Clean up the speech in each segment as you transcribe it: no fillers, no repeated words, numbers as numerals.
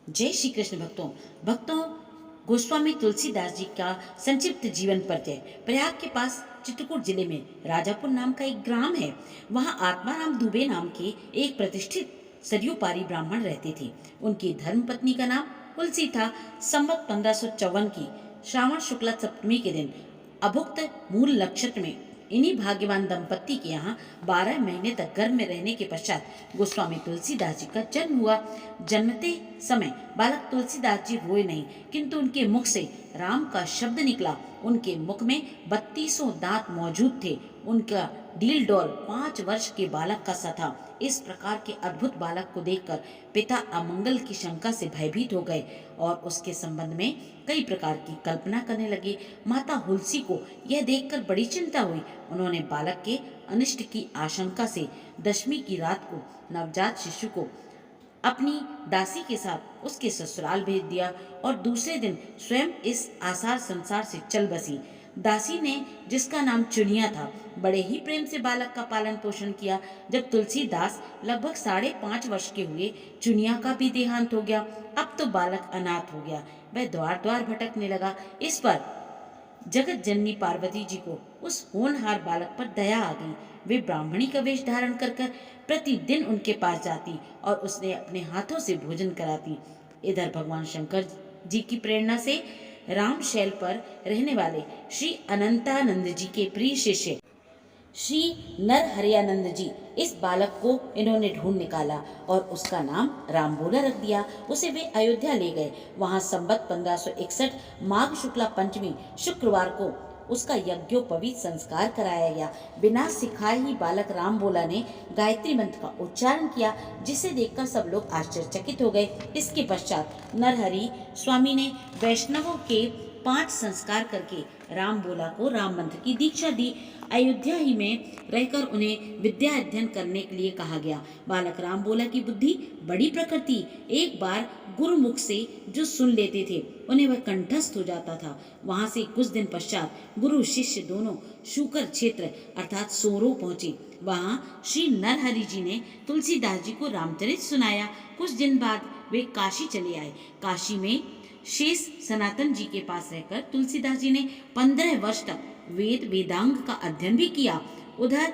जय श्री कृष्ण भक्तों। भक्तों, गोस्वामी तुलसीदास जी का संक्षिप्त जीवन परिचय। प्रयाग के पास चित्रकूट जिले में राजापुर नाम का एक ग्राम है। वहाँ आत्माराम दुबे नाम के एक प्रतिष्ठित सरयू पारी ब्राह्मण रहते थे। उनकी धर्मपत्नी का नाम तुलसी था। संवत 1554 की श्रावण शुक्ला सप्तमी के दिन अभुक्त मूल नक्षत्र में इन्हीं भाग्यवान दंपत्ति के यहाँ 12 महीने तक गर्भ में रहने के पश्चात गोस्वामी तुलसीदास जी का जन्म हुआ। जन्मते समय बालक तुलसीदास जी रोए नहीं, किंतु उनके मुख से राम का शब्द निकला। उनके मुख में 32 दांत मौजूद थे। उनका डील डॉल 5 वर्ष के बालक का सा था। इस प्रकार के अद्भुत बालक को देखकर पिता अमंगल की शंका से भयभीत हो गए और उसके संबंध में कई प्रकार की कल्पना करने लगे। माता हुलसी को यह देखकर बड़ी चिंता हुई। उन्होंने बालक के अनिष्ट की आशंका से दशमी की रात को नवजात शिशु को अपनी दासी के साथ उसके ससुराल भेज दिया और दूसरे दिन स्वयं इस आसार संसार से चल बसी। दासी ने, जिसका नाम चुनिया था, बड़े ही प्रेम से बालक का पालन पोषण किया। जब तुलसीदास लगभग 5.5 वर्ष के हुए, चुनिया का भी देहांत हो गया। अब तो बालक अनाथ हो गया। वह द्वार द्वार भटकने लगा। इस पर जगत जननी पार्वती जी को उस होनहार बालक पर दया आ गई। वे ब्राह्मणी का वेश धारण कर प्रतिदिन उनके पास जाती और उसने अपने हाथों से भोजन कराती। इधर भगवान शंकर जी की प्रेरणा से राम शैल पर रहने वाले श्री अनंतानंद जी के प्रिय शिष्य श्री नरहरियानंद जी, इस बालक को इन्होंने ढूंढ निकाला और उसका नाम रामबोला रख दिया। उसे वे अयोध्या ले गए। वहां संवत 1561 माघ शुक्ला पंचमी शुक्रवार को उसका यज्ञोपवीत संस्कार कराया गया। बिना सिखाए ही बालक रामबोला ने गायत्री मंत्र का उच्चारण किया, जिसे देखकर सब लोग आश्चर्यचकित हो गए। इसके पश्चात नरहरि स्वामी ने वैष्णवों के 5 संस्कार करके रामबोला को राम मंत्र की दीक्षा दी। अयोध्या ही में रहकर उन्हें विद्या अध्ययन करने के लिए कहा गया। बालक रामबोला की बुद्धि बड़ी प्रखर थी। एक बार गुरुमुख से जो सुन लेते थे उन्हें वह कंठस्थ हो जाता था। वहां से कुछ दिन पश्चात गुरु शिष्य दोनों शूकर क्षेत्र अर्थात सोरो पहुंचे। वहां श्री नरहरि जी ने तुलसीदास जी को रामचरित सुनाया। कुछ दिन बाद वे काशी चले आए। काशी में शेष सनातन जी के पास रहकर तुलसीदास जी ने 15 वर्ष तक वेद वेदांग का अध्ययन भी किया। उधर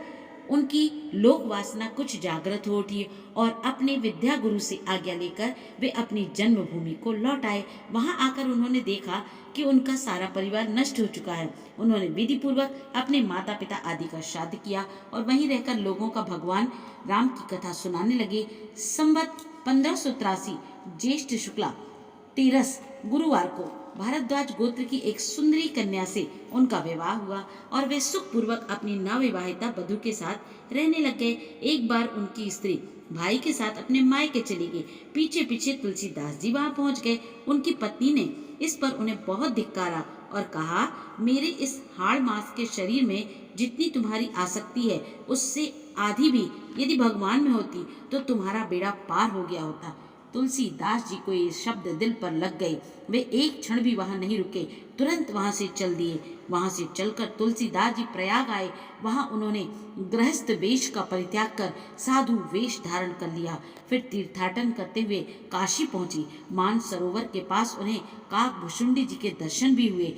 उनकी लोक वासना कुछ जागृत हो उठी और अपने विद्या गुरु से आज्ञा लेकर वे अपनी जन्मभूमि को लौट आए। वहां आकर उन्होंने देखा कि उनका सारा परिवार नष्ट हो चुका है। उन्होंने विधि पूर्वक अपने माता पिता आदि का श्राद्ध किया और वहीं रहकर लोगों का भगवान राम की कथा सुनाने लगे। संवत 1583 ज्येष्ठ शुक्ला 13 गुरुवार को भारद्वाज गोत्र की एक सुंदरी कन्या से उनका विवाह हुआ और वे सुखपूर्वक अपनी नवविवाहिता वधू के साथ रहने लग गए। एक बार उनकी स्त्री भाई के साथ अपने मायके चली गई। पीछे पीछे तुलसीदास जी वहां पहुंच गए। उनकी पत्नी ने इस पर उन्हें बहुत धिक्कारा और कहा, मेरे इस हाड़ मांस के शरीर में जितनी तुम्हारी आसक्ति है, उससे आधी भी यदि भगवान में होती तो तुम्हारा बेड़ा पार हो गया होता। तुलसीदास जी को ये शब्द दिल पर लग गए। वे एक क्षण भी वहां नहीं रुके, तुरंत वहां से चल दिए। वहां से चलकर तुलसीदास जी प्रयाग आए। वहां उन्होंने गृहस्थ वेश का परित्याग कर साधु वेश धारण कर लिया। फिर तीर्थाटन करते हुए काशी पहुंची। मान सरोवर के पास उन्हें काकभुषुंडी जी के दर्शन भी हुए।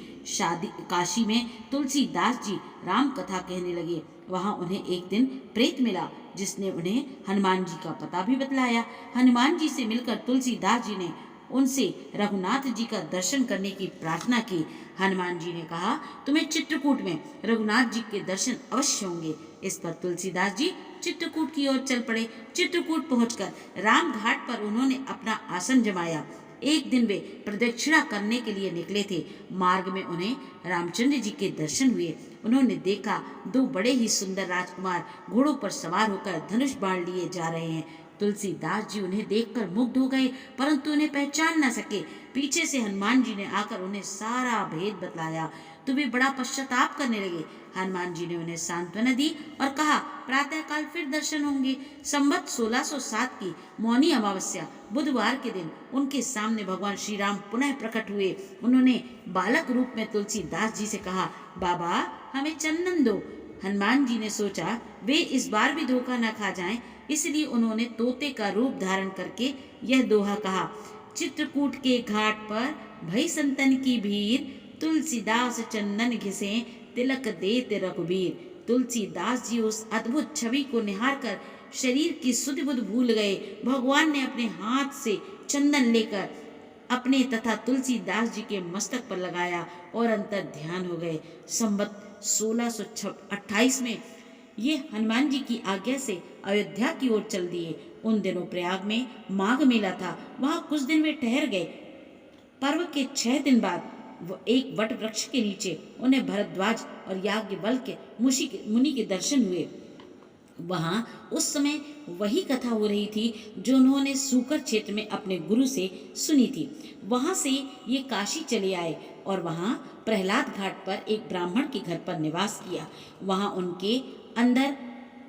काशी में तुलसीदास जी राम कथा कहने लगे। वहां उन्हें एक दिन प्रेत मिला, जिसने उन्हें हनुमान जी का पता भी बतलाया। हनुमान जी से मिलकर तुलसीदास जी ने उनसे रघुनाथ जी का दर्शन करने की प्रार्थना की। हनुमान जी ने कहा, तुम्हें चित्रकूट में रघुनाथ जी के दर्शन अवश्य होंगे। इस पर तुलसीदास जी चित्रकूट की ओर चल पड़े। चित्रकूट पहुंचकर राम घाट पर उन्होंने अपना आसन जमाया। एक दिन वे प्रदक्षिणा करने के लिए निकले थे। मार्ग में उन्हें रामचंद्र जी के दर्शन हुए। उन्होंने देखा 2 बड़े ही सुंदर राजकुमार घोड़ों पर सवार होकर धनुष बाण लिए जा रहे हैं। तुलसीदास जी उन्हें देखकर मुग्ध हो गए, परंतु उन्हें पहचान न सके। पीछे से हनुमान जी ने आकर उन्हें सारा भेद बतलाया तो वे बड़ा पश्चाताप करने लगे। हनुमान जी ने उन्हें सांत्वना दी और कहा, प्रातःकाल फिर दर्शन होंगे। संवत 1607 की मौनी अमावस्या बुधवार के दिन उनके सामने भगवान श्री राम पुनः प्रकट हुए। उन्होंने बालक रूप में तुलसीदास जी से कहा, बाबा हमें चंदन दो। हनुमान जी ने सोचा वे इस बार भी धोखा न खा जाएं, इसलिए उन्होंने तोते का रूप धारण करके यह दोहा कहा, चित्रकूट के घाट पर भई संतन की भीड़, तुलसीदास चंदन घिसे तिलक देते रघुबीर। तुलसीदास जी उस अद्भुत छवि को निहार कर शरीर की सुध बुध भूल गए। भगवान ने अपने हाथ से चंदन लेकर अपने तथा तुलसीदास जी के मस्तक पर लगाया और अंतर ध्यान हो गए। संवत 1628 में ये हनुमान जी की आज्ञा से अयोध्या की ओर चल दिए। उन दिनों प्रयाग में माघ मेला था, वहां कुछ दिन वे ठहर गए। पर्व के 6 दिन बाद वो एक वट वृक्ष के नीचे उन्हें भरद्वाज और याज्ञवल्क्य मुनि के दर्शन हुए। वहां उस समय वही कथा हो रही थी जो उन्होंने सूकर क्षेत्र में अपने गुरु से सुनी थी। वहां से ये काशी चले आए और वहां प्रहलाद घाट पर एक ब्राह्मण के घर पर निवास किया। वहां उनके अंदर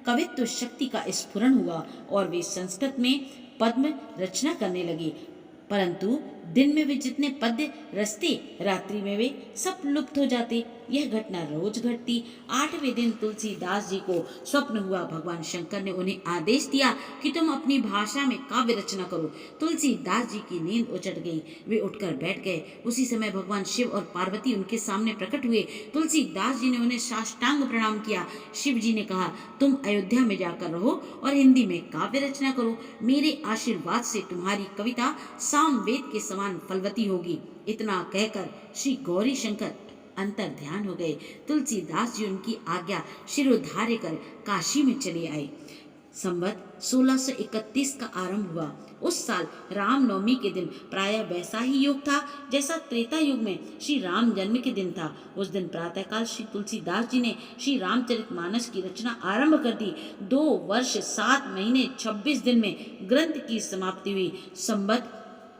कवित्व शक्ति का स्फुरण हुआ और वे संस्कृत में पद्म रचना करने लगे। परंतु दिन में वे जितने पद्य रचते, रात्रि में वे सब लुप्त हो जाते। यह घटना रोज घटती। 8वें दिन तुलसीदास जी को स्वप्न हुआ। भगवान शंकर ने उन्हें आदेश दिया कि तुम अपनी भाषा में काव्य रचना करो। तुलसीदास जी की नींद उचट गई। वे उठकर बैठ गए। उसी समय भगवान शिव और पार्वती उनके सामने प्रकट हुए। तुलसीदास जी ने उन्हें साष्टांग प्रणाम किया। शिव जी ने कहा, तुम अयोध्या में जाकर रहो और हिंदी में काव्य रचना करो। मेरे आशीर्वाद से तुम्हारी कविता सामवेद के समान फलवती होगी। इतना कहकर श्री गौरी शंकर अंतर ध्यान हो गए। तुलसीदास जी उनकी आज्ञा शिरोधार्य कर काशी में चले आए। संवत 1631 का आरंभ हुआ। उस साल रामनवमी के दिन प्रायः वैसा ही योग था जैसा त्रेता युग में श्री राम जन्म के दिन था। उस दिन प्रातःकाल श्री तुलसीदास जी ने श्री रामचरितमानस की रचना आरंभ कर दी। 2 वर्ष 7 महीने 26 दिन में ग्रंथ की समाप्ति हुई। संवत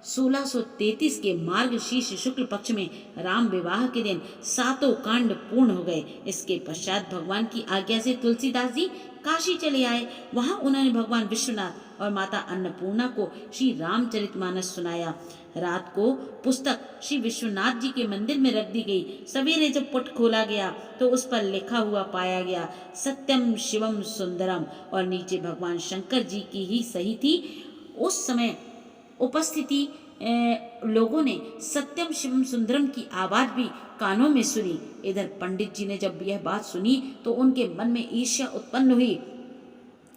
1633 के मार्गशीर्ष शुक्ल पक्ष में राम विवाह के दिन 7 कांड पूर्ण हो गए। इसके पश्चात भगवान की आज्ञा से तुलसीदास जी काशी चले आए। वहां उन्होंने भगवान विश्वनाथ और माता अन्नपूर्णा को श्री रामचरितमानस सुनाया। रात को पुस्तक श्री विश्वनाथ जी के मंदिर में रख दी गई। सवेरे जब पुट खोला गया तो उस पर लिखा हुआ पाया गया, सत्यम शिवम सुंदरम, और नीचे भगवान शंकर जी की ही सही थी। उस समय उपस्थिति लोगों ने सत्यम शिवम सुंदरम की आवाज भी कानों में सुनी। इधर पंडित जी ने जब यह बात सुनी तो उनके मन में ईर्ष्या उत्पन्न हुई।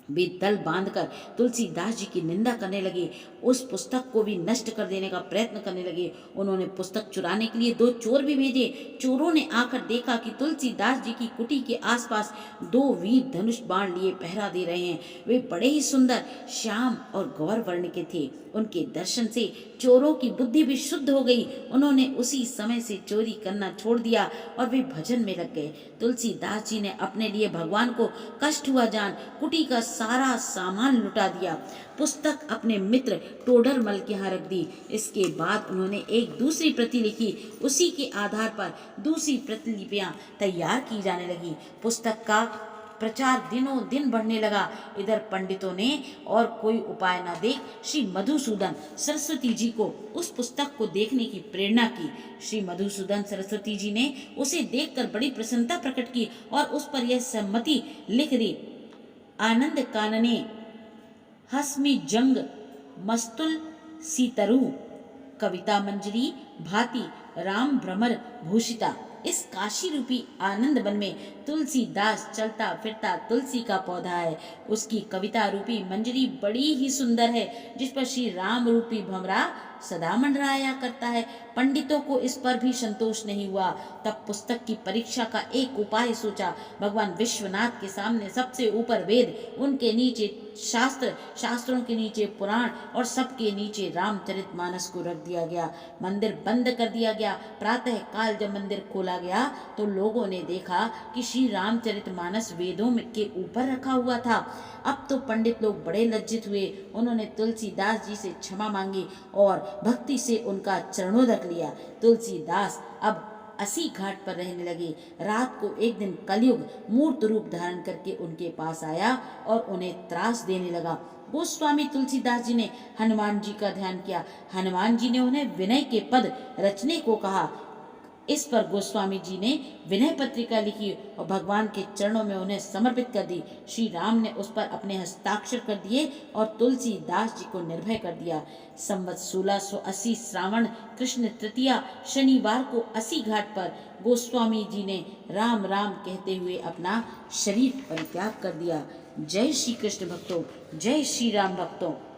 वे दल बांधकर तुलसीदास जी की निंदा करने लगे। उस पुस्तक को भी नष्ट कर देने का प्रयत्न करने लगे। उन्होंने पुस्तक चुराने के लिए 2 चोर भी भेजे। चोरों ने आकर देखा कि तुलसीदास जी की कुटी के आसपास 2 वीर धनुष बाण लिए पहरा दे रहे हैं। वे बड़े ही सुंदर श्याम और गौर वर्ण के थे। उनके दर्शन से चोरों की बुद्धि भी शुद्ध हो गई। उन्होंने उसी समय से चोरी करना छोड़ दिया और वे भजन में लग गए। तुलसीदास जी ने अपने लिए भगवान को कष्ट हुआ जान कुटी का सारा सामान लुटा दिया। पुस्तक अपने मित्र टोडरमल के यहाँ रख दी। इसके बाद उन्होंने एक दूसरी प्रति लिखी। उसी के आधार पर दूसरी प्रतिलिपियां तैयार की जाने लगी। पुस्तक का प्रचार दिनों दिन बढ़ने लगा। इधर पंडितों ने और कोई उपाय न देख श्री मधुसूदन सरस्वती जी को उस पुस्तक को देखने की प्रेरणा की। श्री मधुसूदन सरस्वती जी ने उसे देखकर बड़ी प्रसन्नता प्रकट की और उस पर यह सम्मति लिख दी, आनंद कानने हस्मि जंग मस्तुल सीतरु कविता मंजरी भांति राम भ्रमर भूषिता। इस काशी रूपी आनंद वन में तुलसीदास चलता फिरता तुलसी का पौधा है। उसकी कविता रूपी मंजरी बड़ी ही सुंदर है, जिस पर श्री राम रूपी भंवरा सदा मंडराया करता है। पंडितों को इस पर भी संतोष नहीं हुआ। तब पुस्तक की परीक्षा का एक उपाय सोचा। भगवान विश्वनाथ के सामने सबसे ऊपर वेद, उनके नीचे शास्त्र, शास्त्रों के नीचे पुराण और सबके नीचे रामचरितमानस को रख दिया गया। मंदिर बंद कर दिया गया। प्रातः काल जब मंदिर खोला गया तो लोगों ने देखा कि श्री रामचरितमानस वेदों के ऊपर रखा हुआ था। अब तो पंडित लोग बड़े लज्जित हुए। उन्होंने तुलसीदास जी से क्षमा मांगी और भक्ति से उनका चरणोदक लिया। तुलसीदास अब 80 घाट पर रहने लगे। रात को एक दिन कलयुग मूर्त रूप धारण करके उनके पास आया और उन्हें त्रास देने लगा। गोस्वामी तुलसीदास जी ने हनुमान जी का ध्यान किया। हनुमान जी ने उन्हें विनय के पद रचने को कहा। इस पर गोस्वामी जी ने विनय पत्रिका लिखी और भगवान के चरणों में उन्हें समर्पित कर दी। श्री राम ने उस पर अपने हस्ताक्षर कर दिए और तुलसीदास जी को निर्भय कर दिया। संवत 1680 श्रावण कृष्ण तृतीया शनिवार को 80 घाट पर गोस्वामी जी ने राम राम कहते हुए अपना शरीर परित्याग कर दिया। जय श्री कृष्ण भक्तों, जय श्री राम भक्तों।